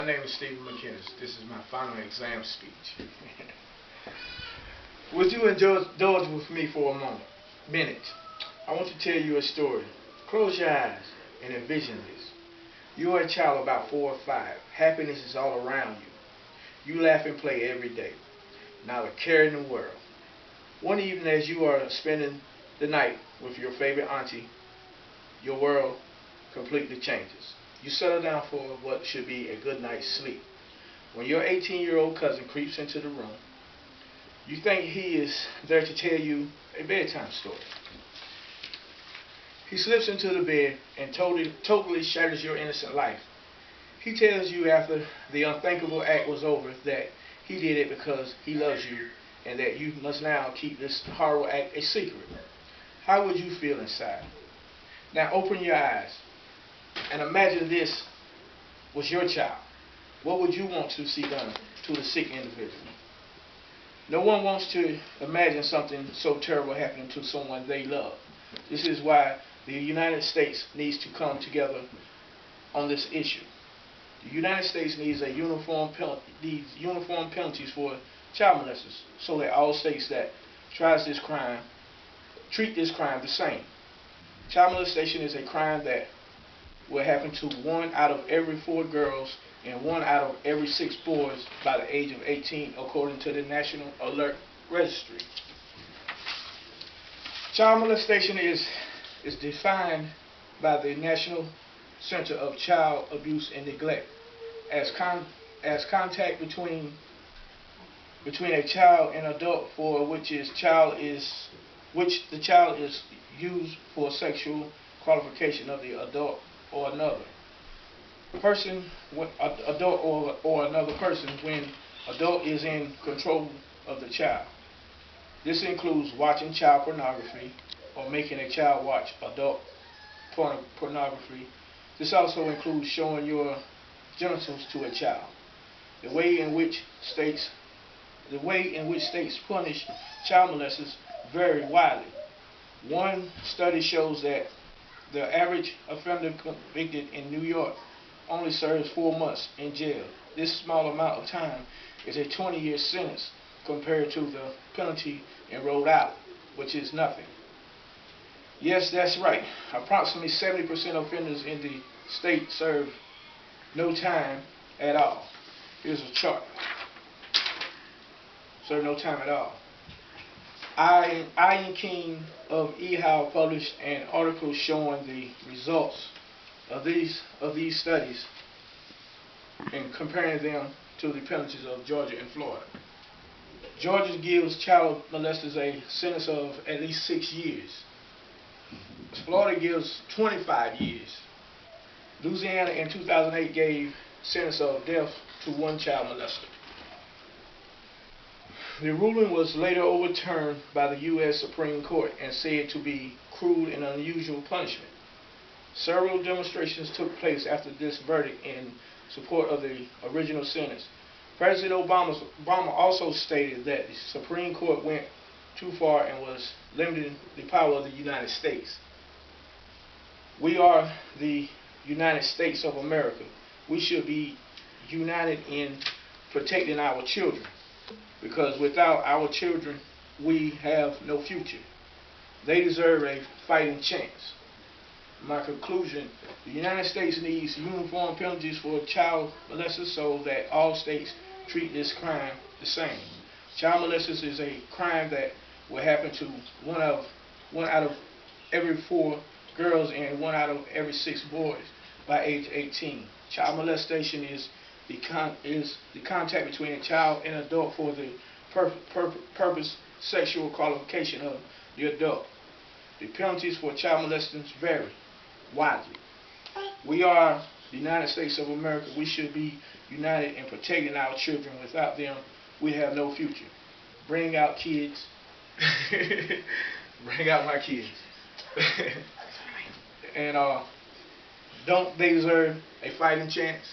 My name is Stephen McInnes. This is my final exam speech. Would you indulge with me for a minute? I want to tell you a story. Close your eyes and envision this. You are a child about 4 or 5. Happiness is all around you. You laugh and play every day. Not a care in the world. One evening as you are spending the night with your favorite auntie, your world completely changes. You settle down for what should be a good night's sleep. When your 18-year-old cousin creeps into the room, you think he is there to tell you a bedtime story. He slips into the bed and totally shatters your innocent life. He tells you after the unthinkable act was over that he did it because he loves you and that you must now keep this horrible act a secret. How would you feel inside? Now open your eyes and imagine this was your child. What would you want to see done to the sick individual? No one wants to imagine something so terrible happening to someone they love. This is why the United States needs to come together on this issue. The United States needs uniform penalties for child molesters so that all states that tries this crime treat this crime the same. Child molestation is a crime that will happen to 1 out of every 4 girls and 1 out of every 6 boys by the age of 18, according to the National Alert Registry. Child molestation is defined by the National Center of Child Abuse and Neglect as contact between a child and adult for which the child is used for sexual qualification of the adult or another person, adult or another person, when adult is in control of the child. This includes watching child pornography or making a child watch adult pornography. This also includes showing your genitals to a child. The way in which states punish child molesters vary widely. One study shows that the average offender convicted in New York only serves 4 months in jail. This small amount of time is a 20-year sentence compared to the penalty in Rhode Island, which is nothing. Yes, that's right. Approximately 70% of offenders in the state serve no time at all. Here's a chart. Serve no time at all. Ian King of EHOW published an article showing the results of these studies and comparing them to the penalties of Georgia and Florida. Georgia gives child molesters a sentence of at least 6 years. Florida gives 25 years. Louisiana in 2008 gave sentence of death to 1 child molester. The ruling was later overturned by the U.S. Supreme Court and said to be cruel and unusual punishment. Several demonstrations took place after this verdict in support of the original sentence. President Obama also stated that the Supreme Court went too far and was limiting the power of the United States. We are the United States of America. We should be united in protecting our children, because without our children, we have no future. They deserve a fighting chance. My conclusion, the United States needs uniform penalties for child molesters so that all states treat this crime the same. Child molesters is a crime that will happen to 1 out of every 4 girls and 1 out of every 6 boys by age 18. Child molestation is the contact between a child and adult for the purpose sexual qualification of the adult. The penalties for child molesters vary widely. We are the United States of America. We should be united in protecting our children. Without them, we have no future. Bring out kids. Bring out my kids. And don't they deserve a fighting chance?